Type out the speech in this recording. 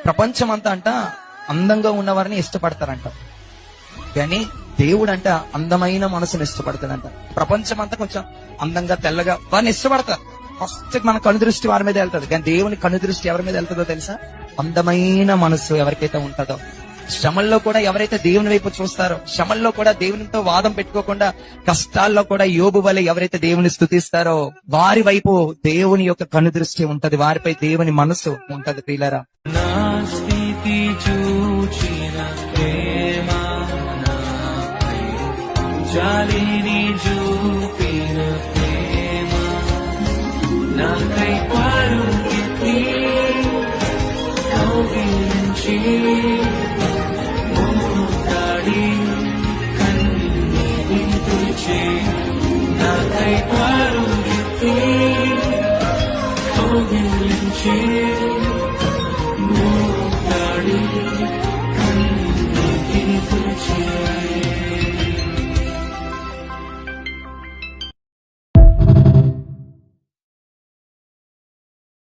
ప్రపంచం అంతా అందంగా ఉన్నవారిని ఇష్టపడతారంట, కానీ దేవుడు అంట అందమైన మనసుని ఇష్టపడతాడంట. ప్రపంచం అంతా కొంచెం అందంగా తెల్లగా వారిని ఇష్టపడతారు. ఫస్ట్ మన కనుదృష్టి వారి మీద వెళ్తుంది, కానీ దేవుని కనుదృష్టి ఎవరి మీద వెళ్తుందో తెలుసా? అందమైన మనసు ఎవరికైతే ఉంటుందో. శ్రమల్లో కూడా ఎవరైతే దేవుని వైపు చూస్తారో, శ్రమల్లో కూడా దేవునితో వాదం పెట్టుకోకుండా, కష్టాల్లో కూడా యోబు వలె ఎవరైతే దేవుని స్తుతిస్తారో వారి వైపు దేవుని యొక్క కనుదృష్టి ఉంటది, వారిపై దేవుని మనసు ఉంటది. ప్రియులారా, నా స్థితి చూచిన ప్రేమ నాపై, జాలిని చూపిన ప్రేమ నాకై పరుగెత్తి కౌగిలించి మోకాడి కన్నీటి తుడిచి, నాకై పరుగెత్తి కౌగిలించి